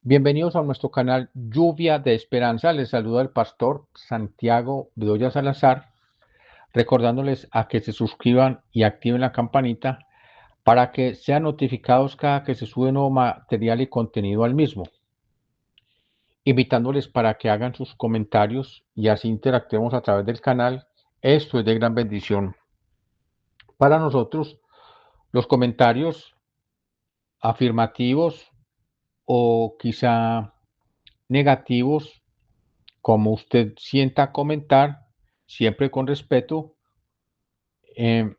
Bienvenidos a nuestro canal Lluvia de Esperanza. Les saluda el pastor Santiago Bedoya Salazar, recordándoles a que se suscriban y activen la campanita para que sean notificados cada que se sube nuevo material y contenido al mismo, invitándoles para que hagan sus comentarios y así interactuemos a través del canal. Esto es de gran bendición para nosotros. Los comentarios afirmativos o quizá negativos, como usted sienta comentar, siempre con respeto, eh,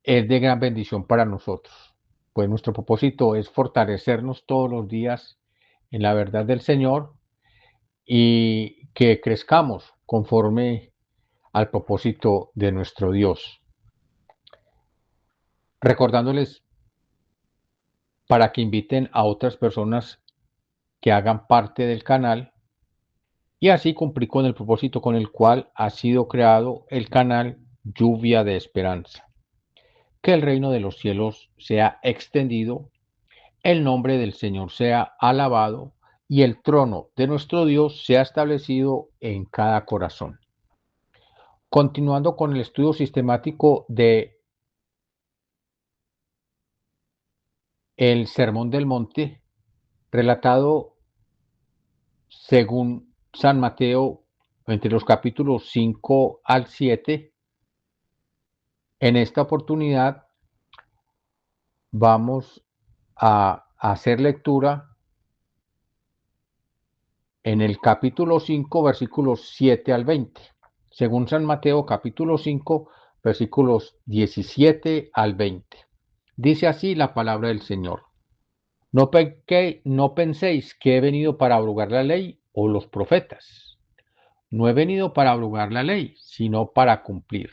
es de gran bendición para nosotros. Pues nuestro propósito es fortalecernos todos los días en la verdad del Señor y que crezcamos conforme al propósito de nuestro Dios. Recordándoles para que inviten a otras personas que hagan parte del canal y así cumplir con el propósito con el cual ha sido creado el canal Lluvia de Esperanza. Que el reino de los cielos sea extendido, el nombre del Señor sea alabado y el trono de nuestro Dios sea establecido en cada corazón. Continuando con el estudio sistemático de el Sermón del Monte, relatado según San Mateo entre los capítulos 5 al 7, en esta oportunidad vamos a hacer lectura en el capítulo 5, versículos 7 al 20. Según San Mateo, capítulo 5, versículos 17 al 20. Dice así la palabra del Señor. No penséis que he venido para abrogar la ley o los profetas. No he venido para abrogar la ley, sino para cumplir.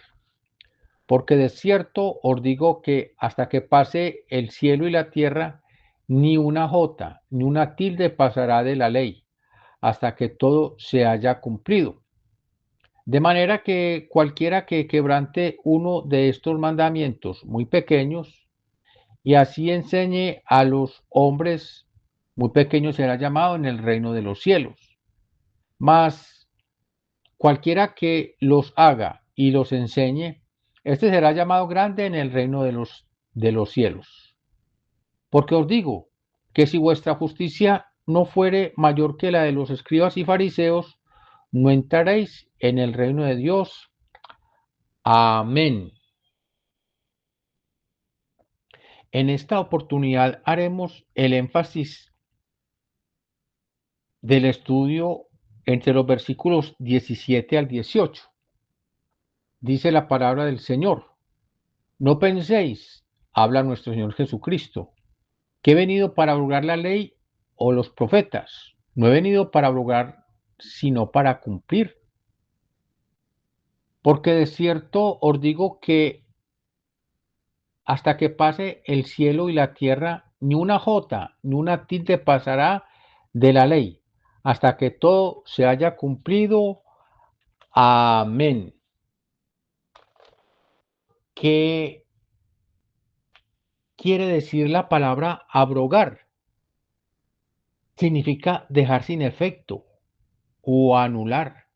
Porque de cierto os digo que hasta que pase el cielo y la tierra, ni una jota, ni una tilde pasará de la ley, hasta que todo se haya cumplido. De manera que cualquiera que quebrante uno de estos mandamientos muy pequeños y así enseñe a los hombres, muy pequeño será llamado en el reino de los cielos. Mas cualquiera que los haga y los enseñe, este será llamado grande en el reino de los cielos. Porque os digo que si vuestra justicia no fuere mayor que la de los escribas y fariseos, no entraréis en el reino de Dios. Amén. En esta oportunidad haremos el énfasis del estudio entre los versículos 17 al 18. Dice la palabra del Señor. No penséis, habla nuestro Señor Jesucristo, que he venido para abrogar la ley o los profetas. No he venido para abrogar, sino para cumplir. Porque de cierto os digo que hasta que pase el cielo y la tierra, ni una jota, ni una tilde pasará de la ley, hasta que todo se haya cumplido. Amén. ¿Qué quiere decir la palabra abrogar? Significa dejar sin efecto o anular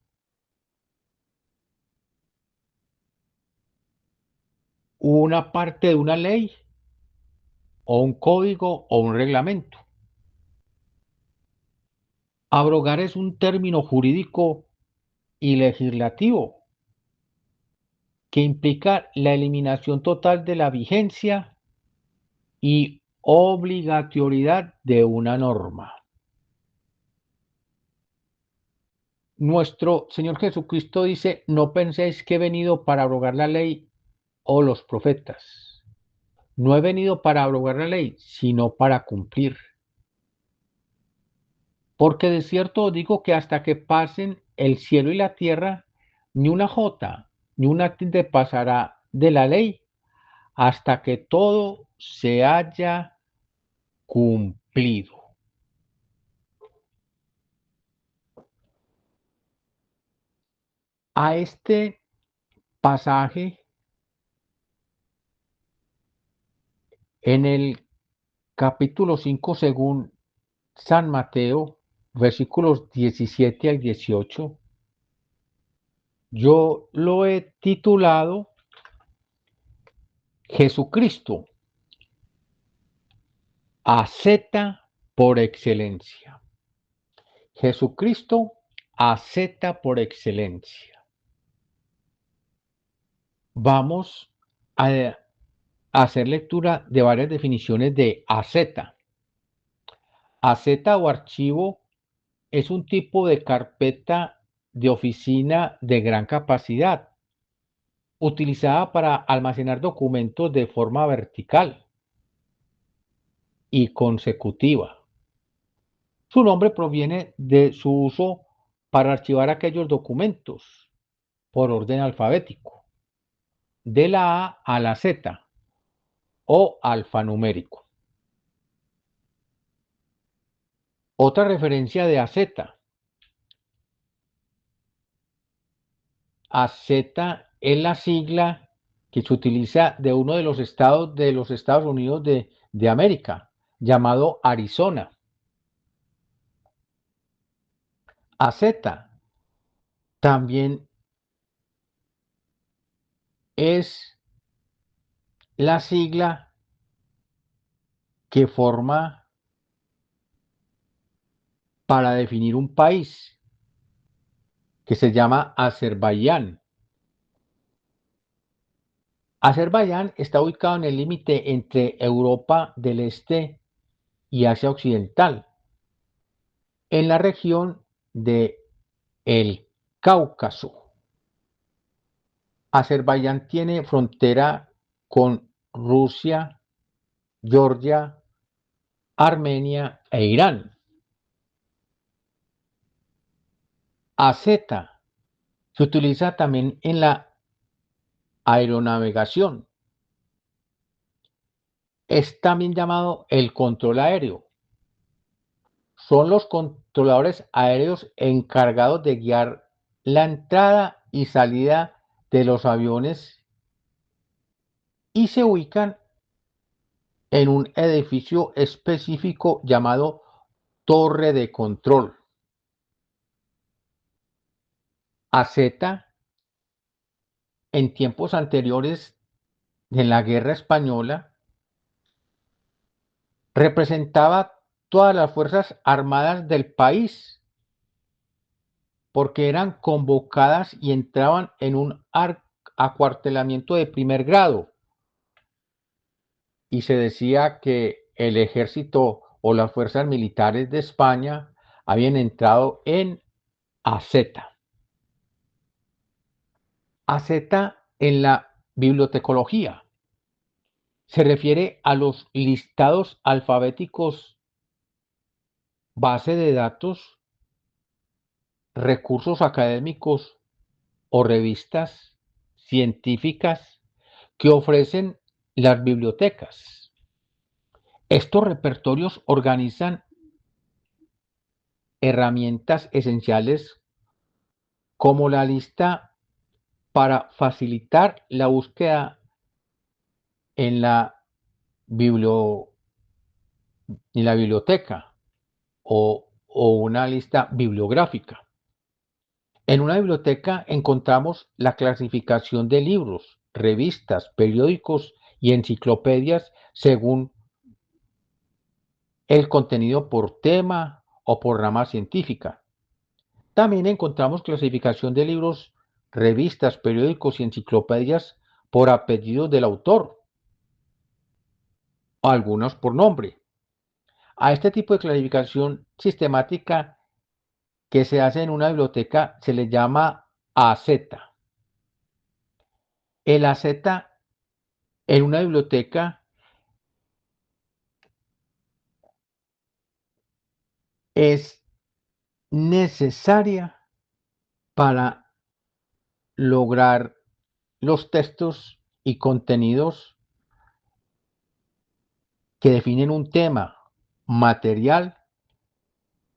una parte de una ley o un código o un reglamento. Abrogar es un término jurídico y legislativo que implica la eliminación total de la vigencia y obligatoriedad de una norma. Nuestro Señor Jesucristo dice, no penséis que he venido para abrogar la ley o los profetas. No he venido para abrogar la ley, sino para cumplir. Porque de cierto os digo que hasta que pasen el cielo y la tierra, ni una jota, ni una tilde pasará de la ley, hasta que todo se haya cumplido. A este pasaje en el capítulo 5, según San Mateo, versículos 17 al 18. Yo lo he titulado Jesucristo, asceta por excelencia. Jesucristo, asceta por excelencia. Vamos a hacer lectura de varias definiciones de asceta. Asceta o archivo es un tipo de carpeta de oficina de gran capacidad, utilizada para almacenar documentos de forma vertical y consecutiva. Su nombre proviene de su uso para archivar aquellos documentos por orden alfabético, de la A a la Z o alfanumérico. Otra referencia de AZ. AZ es la sigla que se utiliza de uno de los Estados Unidos de América, llamado Arizona. AZ también es la sigla que forma para definir un país que se llama Azerbaiyán. Azerbaiyán está ubicado en el límite entre Europa del Este y Asia Occidental, en la región de el Cáucaso. Azerbaiyán tiene frontera con Rusia, Georgia, Armenia e Irán. AZ se utiliza también en la aeronavegación. Es también llamado el control aéreo. Son los controladores aéreos encargados de guiar la entrada y salida de los aviones y se ubican en un edificio específico llamado torre de control. AZ en tiempos anteriores de la Guerra Española representaba todas las fuerzas armadas del país porque eran convocadas y entraban en un acuartelamiento de primer grado y se decía que el ejército o las fuerzas militares de España habían entrado en AZ. AZ en la bibliotecología se refiere a los listados alfabéticos, base de datos, recursos académicos o revistas científicas que ofrecen las bibliotecas. Estos repertorios organizan herramientas esenciales como la lista para facilitar la búsqueda en la biblioteca o una lista bibliográfica. En una biblioteca encontramos la clasificación de libros, revistas, periódicos y enciclopedias según el contenido por tema o por rama científica. También encontramos clasificación de libros, revistas, periódicos y enciclopedias por apellido del autor, o algunos por nombre. A este tipo de clasificación sistemática que se hace en una biblioteca se le llama AZ. El AZ en una biblioteca es necesaria para lograr los textos y contenidos que definen un tema material,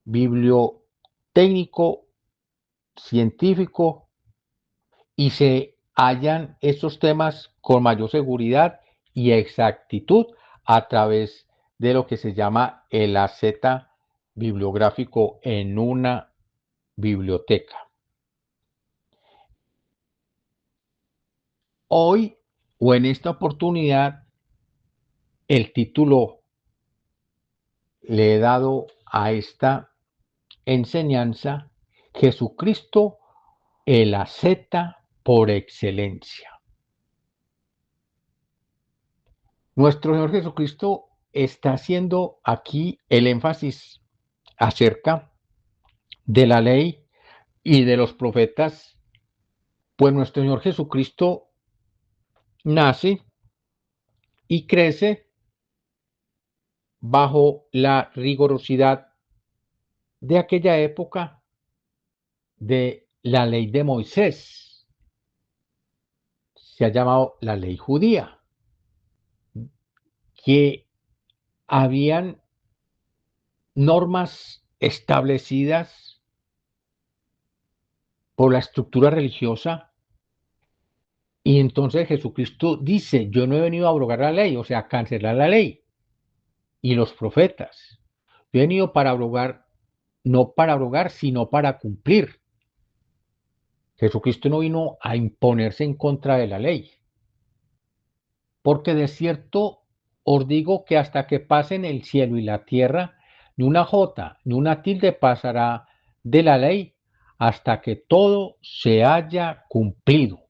bibliotécnico, científico y se hallan estos temas con mayor seguridad y exactitud a través de lo que se llama el AZ bibliográfico en una biblioteca. Hoy o en esta oportunidad, el título le he dado a esta enseñanza: Jesucristo, el asceta por excelencia. Nuestro Señor Jesucristo está haciendo aquí el énfasis acerca de la ley y de los profetas, pues nuestro Señor Jesucristo nace y crece bajo la rigurosidad de aquella época de la ley de Moisés. Se ha llamado la ley judía, que habían normas establecidas por la estructura religiosa, y entonces Jesucristo dice: yo no he venido a abrogar la ley, o sea, a cancelar la ley y los profetas. Yo he venido para abrogar, no para abrogar, sino para cumplir. Jesucristo no vino a imponerse en contra de la ley, porque de cierto os digo que hasta que pasen el cielo y la tierra, ni una jota ni una tilde pasará de la ley hasta que todo se haya cumplido.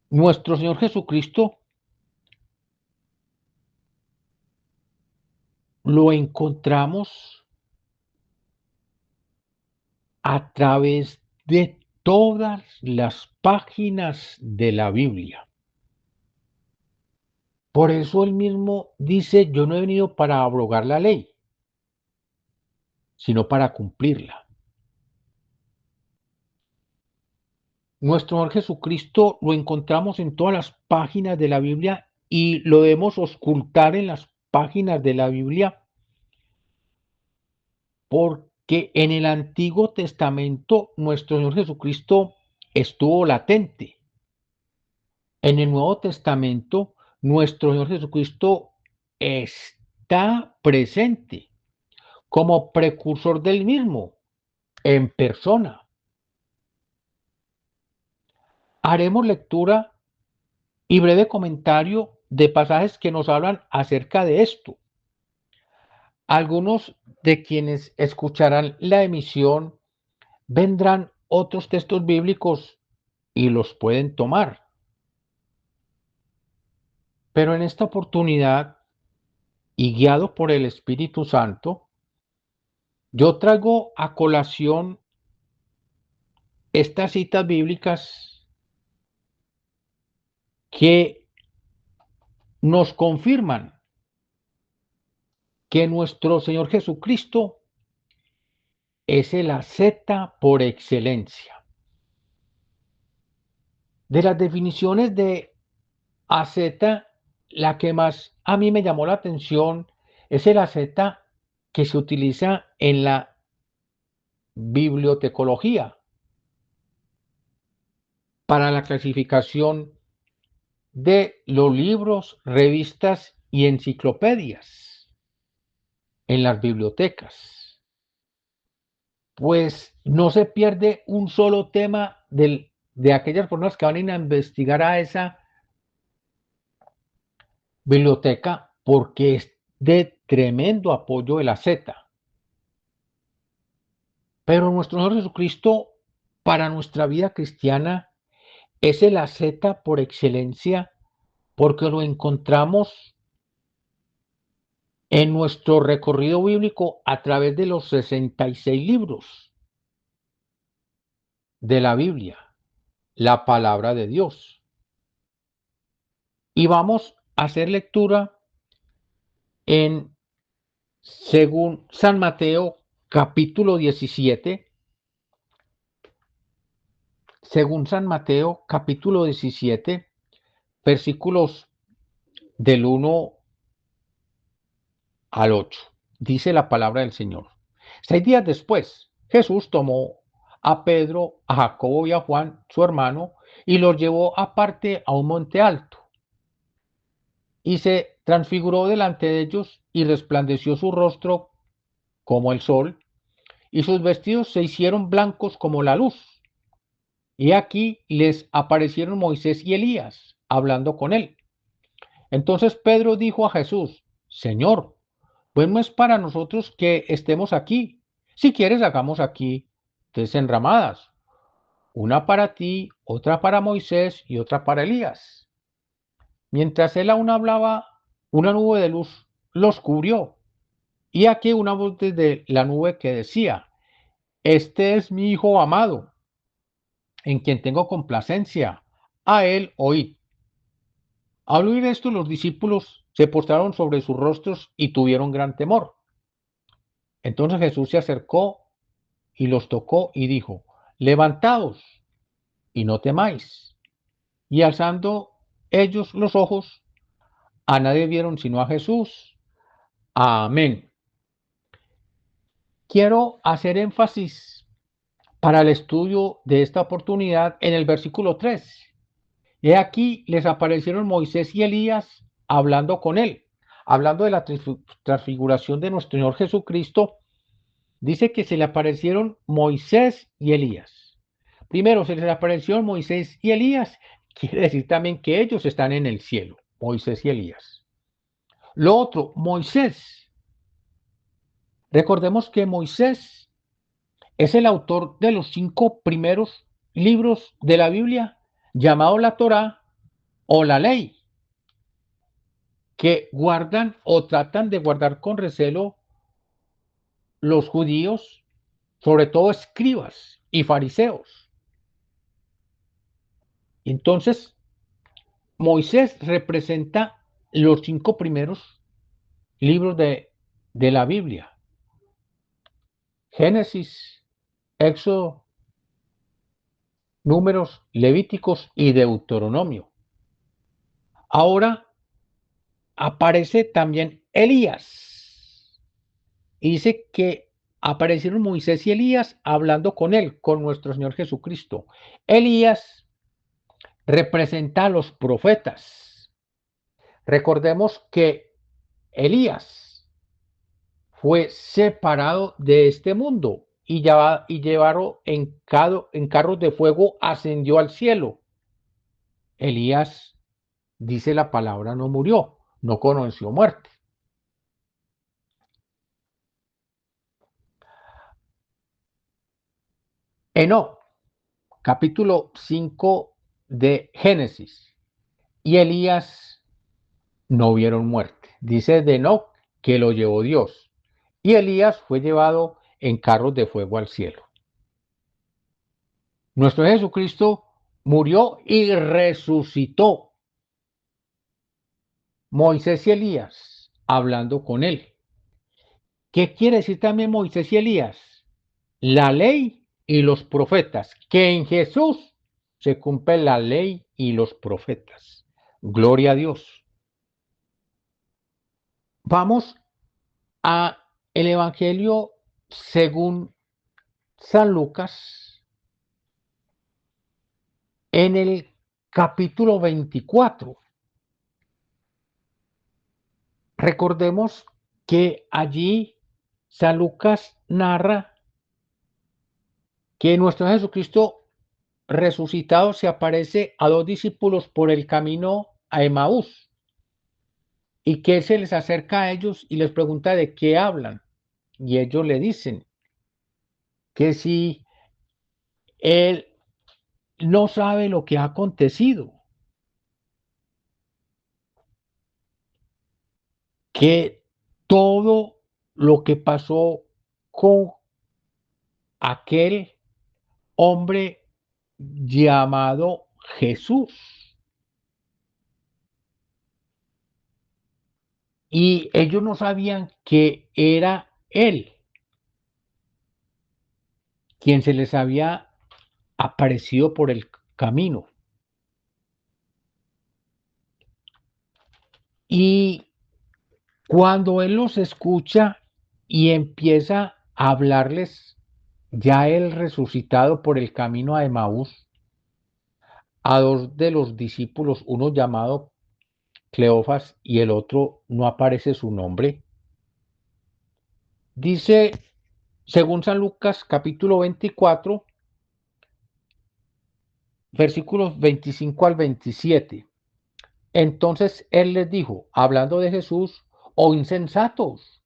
Nuestro Señor Jesucristo lo encontramos a través de todas las páginas de la Biblia. Por eso él mismo dice: yo no he venido para abrogar la ley, sino para cumplirla. Nuestro Señor Jesucristo lo encontramos en todas las páginas de la Biblia, y lo debemos ocultar en las páginas de la Biblia, porque en el Antiguo Testamento nuestro Señor Jesucristo estuvo latente. En el Nuevo Testamento nuestro Señor Jesucristo está presente como precursor del mismo, en persona. Haremos lectura y breve comentario de pasajes que nos hablan acerca de esto. Algunos de quienes escucharán la emisión vendrán otros textos bíblicos y los pueden tomar. Pero en esta oportunidad, y guiado por el Espíritu Santo, yo traigo a colación estas citas bíblicas que nos confirman que nuestro Señor Jesucristo es el asceta por excelencia. De las definiciones de asceta, la que más a mí me llamó la atención es el asceta que se utiliza en la bibliotecología para la clasificación de los libros, revistas y enciclopedias en las bibliotecas. Pues no se pierde un solo tema de aquellas personas que van a ir a investigar a esa biblioteca, porque es de tremendo apoyo de la Z. Pero nuestro Señor Jesucristo, para nuestra vida cristiana, es el asceta por excelencia, porque lo encontramos en nuestro recorrido bíblico a través de los 66 libros de la Biblia, la palabra de Dios. Y vamos a hacer lectura en según San Mateo capítulo 17, según San Mateo capítulo 17, versículos del 1 al 8. Dice la palabra del Señor: 6 días después, Jesús tomó a Pedro, a Jacobo y a Juan, su hermano, y los llevó aparte a un monte alto, y se transfiguró delante de ellos y resplandeció su rostro como el sol, y sus vestidos se hicieron blancos como la luz. Y aquí les aparecieron Moisés y Elías hablando con él. Entonces Pedro dijo a Jesús: Señor, bueno es para nosotros que estemos aquí. Si quieres, hagamos aquí 3 enramadas, una para ti, otra para Moisés y otra para Elías. Mientras él aún hablaba, una nube de luz los cubrió. Y aquí una voz desde la nube que decía: Este es mi Hijo amado, en quien tengo complacencia. A él oíd. Al oír esto, los discípulos se postraron sobre sus rostros y tuvieron gran temor. Entonces Jesús se acercó y los tocó y dijo: Levantaos y no temáis. Y alzando ellos los ojos, a nadie vieron sino a Jesús. Amén. Quiero hacer énfasis para el estudio de esta oportunidad en el versículo 3. He aquí les aparecieron Moisés y Elías hablando con él. Hablando de la transfiguración de nuestro Señor Jesucristo, dice que se le aparecieron Moisés y Elías. Primero, se les aparecieron Moisés y Elías. Quiere decir también que ellos están en el cielo, Moisés y Elías. Lo otro, Moisés. Recordemos que Moisés es el autor de los 5 primeros libros de la Biblia, llamado la Torá o la ley, que guardan o tratan de guardar con recelo los judíos, sobre todo escribas y fariseos. Entonces, Moisés representa los 5 primeros libros de la Biblia: Génesis, Éxodo, Números, Levíticos y Deuteronomio. Ahora aparece también Elías. Y dice que aparecieron Moisés y Elías hablando con él, con nuestro Señor Jesucristo. Elías representa a los profetas. Recordemos que Elías fue separado de este mundo y llevaron en carros de fuego, ascendió al cielo. Elías, dice la palabra, no murió, no conoció muerte. Enoc, capítulo 5 de Génesis, y Elías no vieron muerte. Dice de Enoc que lo llevó Dios, y Elías fue llevado en carros de fuego al cielo. Nuestro Jesucristo murió y resucitó. Moisés y Elías hablando con él. ¿Qué quiere decir también Moisés y Elías? La ley y los profetas, que en Jesús se cumple la ley y los profetas. Gloria a Dios. Vamos a el Evangelio según San Lucas, en el capítulo 24. Recordemos que allí San Lucas narra que nuestro Jesucristo resucitado se aparece a 2 discípulos por el camino a Emaús, y que se les acerca a ellos y les pregunta de qué hablan. Y ellos le dicen que si él no sabe lo que ha acontecido, que todo lo que pasó con aquel hombre llamado Jesús, y ellos no sabían que era él quien se les había aparecido por el camino. Y cuando él los escucha y empieza a hablarles, ya él resucitado por el camino a Emaús, a 2 de los discípulos, uno llamado Cleofas, y el otro no aparece su nombre. Dice, según San Lucas, capítulo 24, versículos 25 al 27. Entonces él les dijo, hablando de Jesús: oh insensatos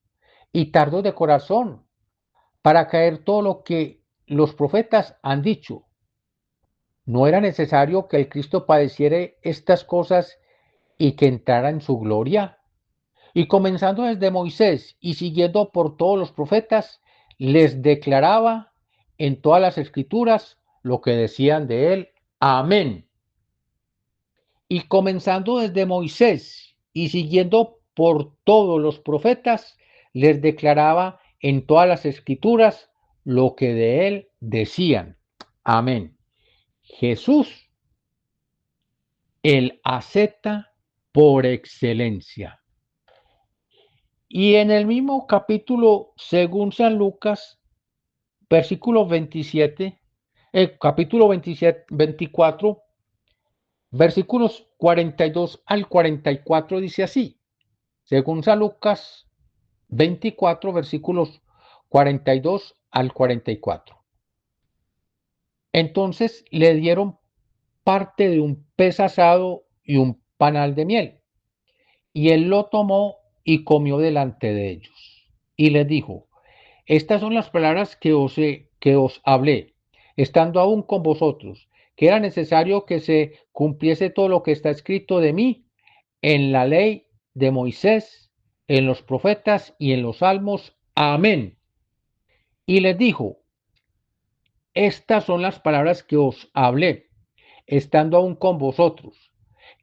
y tardos de corazón, para caer todo lo que los profetas han dicho. ¿No era necesario que el Cristo padeciera estas cosas y que entrara en su gloria? Y comenzando desde Moisés y siguiendo por todos los profetas, les declaraba en todas las escrituras lo que decían de él. Amén. Y comenzando desde Moisés y siguiendo por todos los profetas, les declaraba en todas las escrituras lo que de él decían. Amén. Jesús, el asceta por excelencia. Y en el mismo capítulo, según San Lucas, versículo 27, capítulo 27, 24, versículos 42 al 44, dice así, según San Lucas 24, versículos 42 al 44. Entonces le dieron parte de un pez asado y un panal de miel, y él lo tomó y comió delante de ellos. Y les dijo: estas son las palabras que os hablé, estando aún con vosotros, que era necesario que se cumpliese todo lo que está escrito de mí en la ley de Moisés, en los profetas y en los salmos. Amén. Y les dijo: estas son las palabras que os hablé, estando aún con vosotros,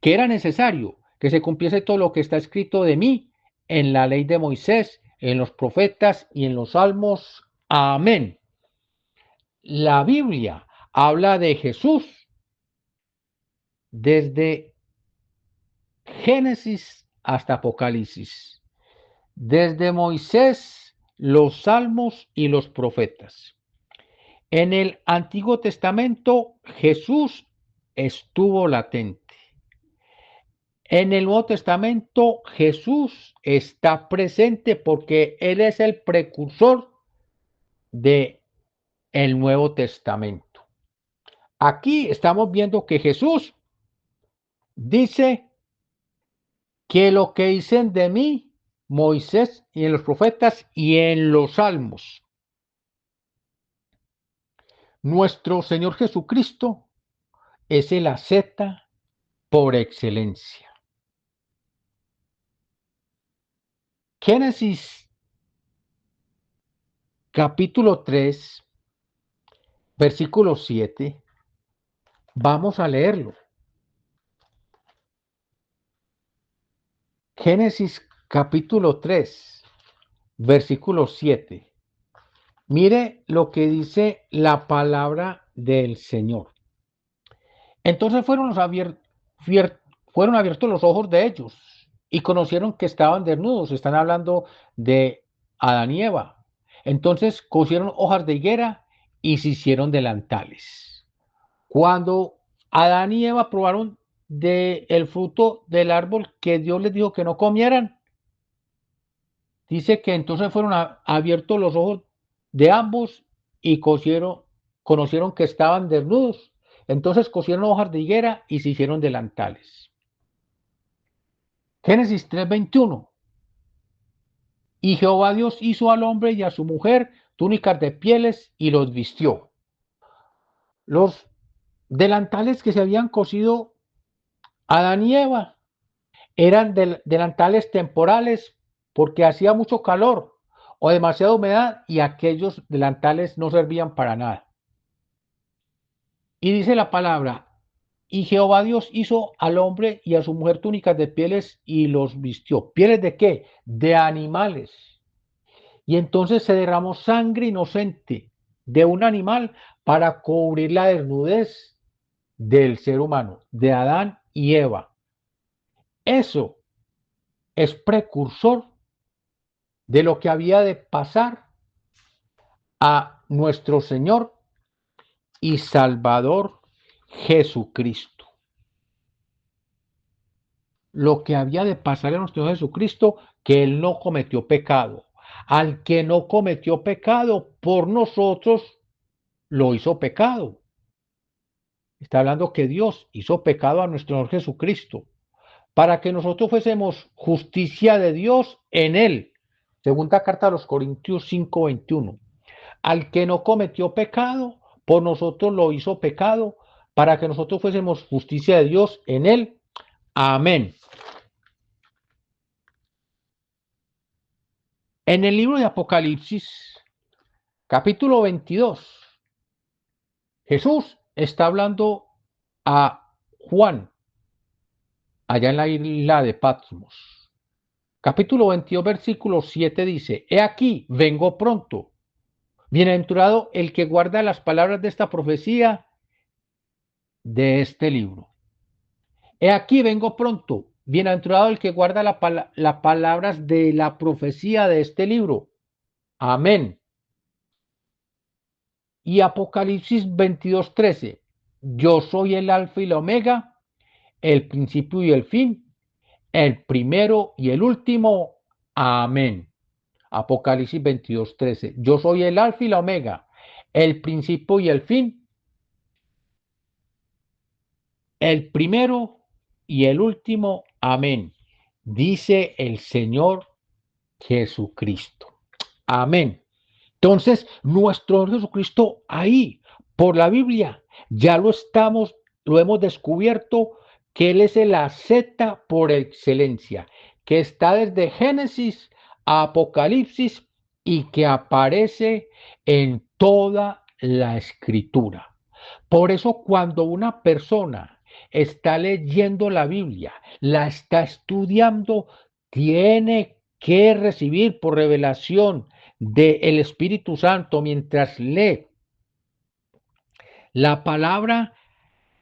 que era necesario que se cumpliese todo lo que está escrito de mí en la ley de Moisés, en los profetas y en los salmos. Amén. La Biblia habla de Jesús desde Génesis hasta Apocalipsis, desde Moisés, los salmos y los profetas. En el Antiguo Testamento Jesús estuvo latente. En el Nuevo Testamento Jesús está presente porque Él es el precursor de el Nuevo Testamento. Aquí estamos viendo que Jesús dice que lo que dicen de mí Moisés y en los profetas y en los salmos. Nuestro Señor Jesucristo es el asceta por excelencia. Génesis capítulo 3, versículo 7. Vamos a leerlo. Génesis capítulo 3, versículo 7. Mire lo que dice la palabra del Señor. Entonces fueron abiertos los ojos de ellos y conocieron que estaban desnudos. Están hablando de Adán y Eva. Entonces cosieron hojas de higuera y se hicieron delantales. Cuando Adán y Eva probaron del fruto del árbol que Dios les dijo que no comieran, dice que entonces fueron abiertos los ojos de ambos y conocieron que estaban desnudos. Entonces cosieron hojas de higuera y se hicieron delantales. Génesis 3:21. Y Jehová Dios hizo al hombre y a su mujer túnicas de pieles y los vistió. Los delantales que se habían cosido Adán y Eva eran delantales temporales porque hacía mucho calor o demasiada humedad y aquellos delantales no servían para nada. Y dice la palabra: y Jehová Dios hizo al hombre y a su mujer túnicas de pieles y los vistió. ¿Pieles de qué? De animales. Y entonces se derramó sangre inocente de un animal para cubrir la desnudez del ser humano, de Adán y Eva. Eso es precursor de lo que había de pasar a nuestro Señor y Salvador Jesucristo. lo que había de pasar a nuestro Señor Jesucristo, que Él no cometió pecado. Al que no cometió pecado, por nosotros lo hizo pecado. Está hablando que Dios hizo pecado a nuestro Señor Jesucristo, para que nosotros fuésemos justicia de Dios en Él. Segunda carta a los Corintios 5:21. Al que no cometió pecado, por nosotros lo hizo pecado, para que nosotros fuésemos justicia de Dios en Él. Amén. En el libro de Apocalipsis, capítulo 22, Jesús está hablando a Juan, allá en la isla de Patmos. Capítulo 22, versículo 7 dice: He aquí, vengo pronto. Bienaventurado el que guarda las palabras de esta profecía de este libro. He aquí, vengo pronto. Bienaventurado el que guarda las palabras de la profecía de este libro. Amén. Y Apocalipsis 22:13. Yo soy el alfa y la omega, el principio y el fin, el primero y el último. Amén. Apocalipsis 22:13. Yo soy el alfa y la omega, el principio y el fin, el primero y el último. Amén. Dice el Señor Jesucristo. Amén. Entonces, nuestro Jesucristo ahí, por la Biblia, ya lo hemos descubierto, que Él es el asceta por excelencia, que está desde Génesis a Apocalipsis y que aparece en toda la Escritura. Por eso, cuando una persona está leyendo la Biblia, la está estudiando, tiene que recibir por revelación del Espíritu Santo mientras lee la palabra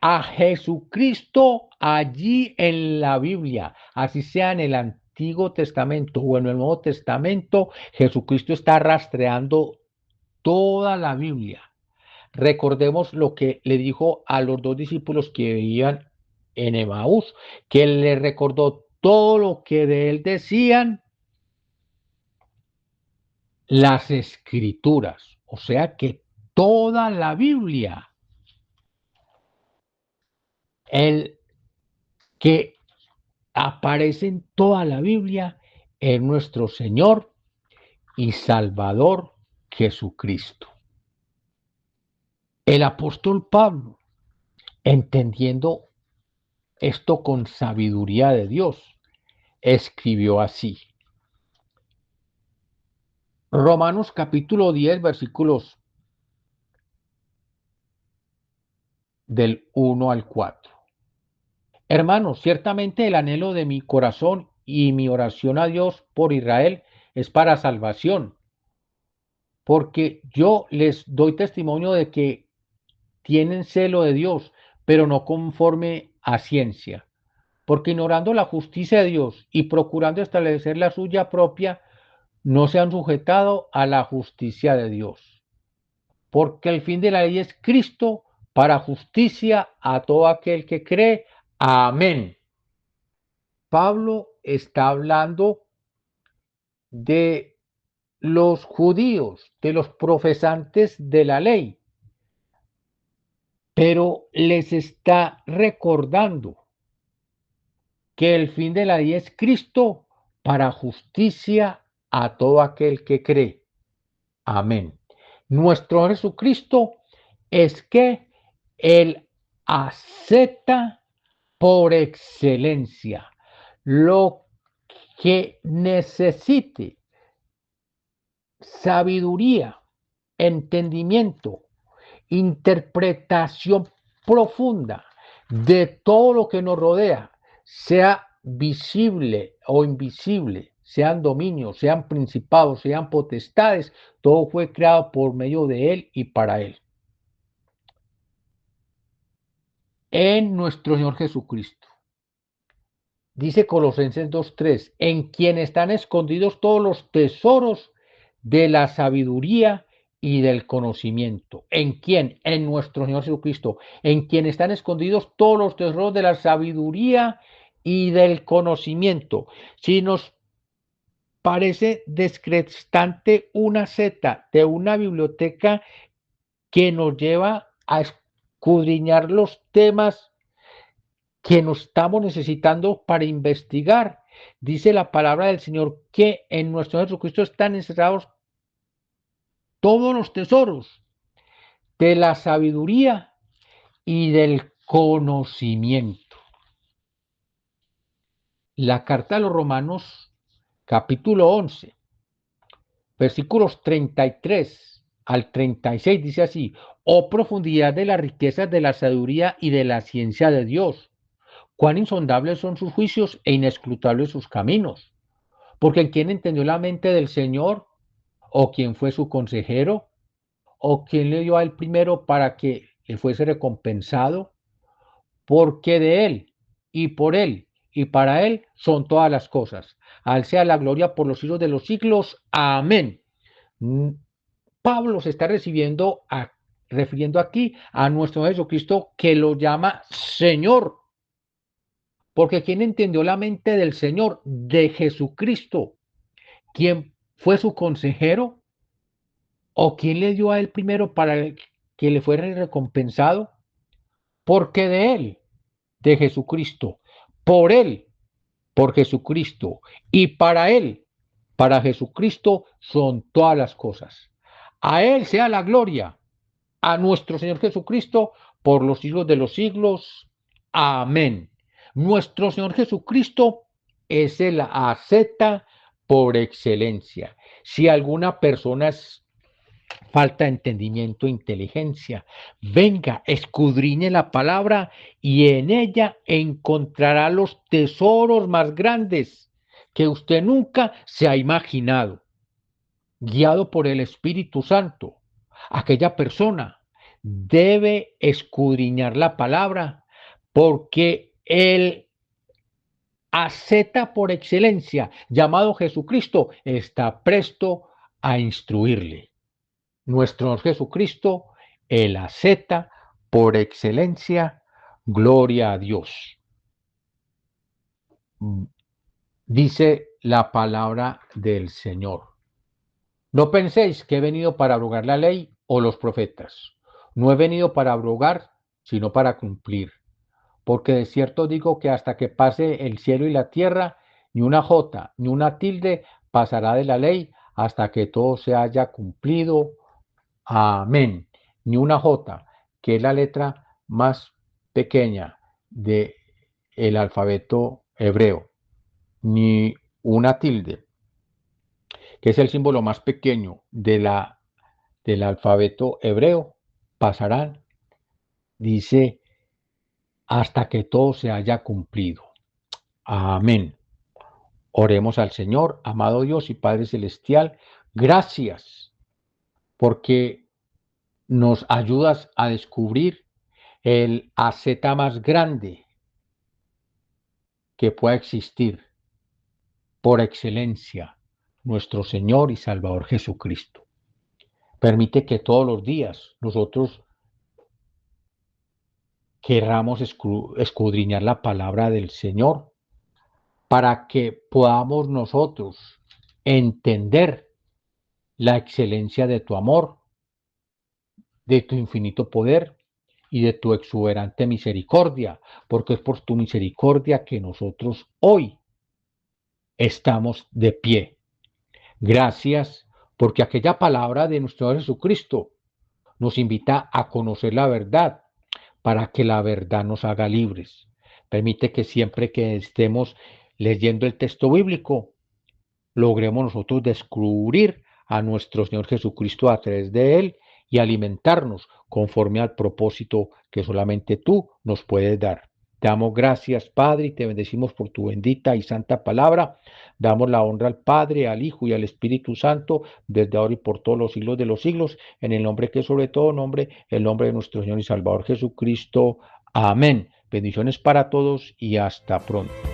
a Jesucristo allí en la Biblia, así sea en el Antiguo Testamento o en el Nuevo Testamento. Jesucristo está rastreando toda la Biblia. Recordemos lo que le dijo a los dos discípulos que vivían en Emaús, que le recordó todo lo que de él decían las Escrituras. O sea que toda la Biblia, el que aparece en toda la Biblia, es nuestro Señor y Salvador Jesucristo. El apóstol Pablo, entendiendo esto con sabiduría de Dios, escribió así. Romanos capítulo 10, versículos del 1 al 4. Hermanos, ciertamente el anhelo de mi corazón y mi oración a Dios por Israel es para salvación, porque yo les doy testimonio de que tienen celo de Dios, pero no conforme a ciencia, porque ignorando la justicia de Dios y procurando establecer la suya propia, no se han sujetado a la justicia de Dios. Porque el fin de la ley es Cristo para justicia a todo aquel que cree. Amén. Pablo está hablando de los judíos, de los profesantes de la ley, pero les está recordando que el fin de la ley es Cristo para justicia a todo aquel que cree. Amén. Nuestro Jesucristo es que Él acepta por excelencia lo que necesite sabiduría, entendimiento, interpretación profunda de todo lo que nos rodea, sea visible o invisible, sean dominios, sean principados, sean potestades, todo fue creado por medio de Él y para Él. En nuestro Señor Jesucristo. Dice Colosenses 2:3, en quien están escondidos todos los tesoros de la sabiduría y del conocimiento. ¿En quién? En nuestro Señor Jesucristo. En quien están escondidos todos los tesoros de la sabiduría y del conocimiento. Si nos parece descrestante una seta de una biblioteca que nos lleva a escudriñar los temas que nos estamos necesitando para investigar. Dice la palabra del Señor que en nuestro Jesucristo están encerrados todos los tesoros de la sabiduría y del conocimiento. La carta a los Romanos, capítulo 11, versículos 33 al 36, dice así: oh profundidad de las riquezas de la sabiduría y de la ciencia de Dios, cuán insondables son sus juicios e inescrutables sus caminos. Porque ¿quién entendió la mente del Señor? ¿O quién fue su consejero? ¿O quién le dio a él primero para que le fuese recompensado? Porque de él, y por él, y para él son todas las cosas. A él sea la gloria por los siglos de los siglos. Amén. Pablo se está refiriendo aquí a nuestro Jesucristo, que lo llama Señor. Porque ¿quién entendió la mente del Señor? De Jesucristo. ¿Quién fue su consejero? ¿O quién le dio a él primero para que le fuera recompensado? Porque de él, de Jesucristo, por él, por Jesucristo, y para él, para Jesucristo, son todas las cosas. A él sea la gloria, a nuestro Señor Jesucristo, por los siglos de los siglos. Amén. Nuestro Señor Jesucristo es el asceta por excelencia. Si alguna persona falta entendimiento, inteligencia, venga, escudriñe la palabra y en ella encontrará los tesoros más grandes que usted nunca se ha imaginado. Guiado por el Espíritu Santo, aquella persona debe escudriñar la palabra, porque el asceta por excelencia, llamado Jesucristo, está presto a instruirle. Nuestro Jesucristo, el asceta por excelencia, gloria a Dios. Dice la palabra del Señor: no penséis que he venido para abrogar la ley o los profetas. No he venido para abrogar, sino para cumplir. Porque de cierto digo que hasta que pase el cielo y la tierra, ni una jota, ni una tilde pasará de la ley hasta que todo se haya cumplido. Amén. Ni una jota, que es la letra más pequeña del alfabeto hebreo, ni una tilde, que es el símbolo más pequeño del alfabeto hebreo, pasarán, dice, hasta que todo se haya cumplido. Amén. Oremos al Señor. Amado Dios y Padre Celestial, gracias porque nos ayudas a descubrir el asceta más grande que pueda existir, por excelencia, nuestro Señor y Salvador Jesucristo. Permite que todos los días nosotros querramos escudriñar la palabra del Señor, para que podamos nosotros entender la excelencia de tu amor, de tu infinito poder y de tu exuberante misericordia, porque es por tu misericordia que nosotros hoy estamos de pie. Gracias, porque aquella palabra de nuestro Jesucristo nos invita a conocer la verdad, para que la verdad nos haga libres. Permite que siempre que estemos leyendo el texto bíblico, logremos nosotros descubrir a nuestro Señor Jesucristo a través de él y alimentarnos conforme al propósito que solamente tú nos puedes dar. Te damos gracias, Padre, y te bendecimos por tu bendita y santa palabra. Damos la honra al Padre, al Hijo y al Espíritu Santo, desde ahora y por todos los siglos de los siglos, en el nombre que es sobre todo nombre, el nombre de nuestro Señor y Salvador Jesucristo. Amén. Bendiciones para todos y hasta pronto.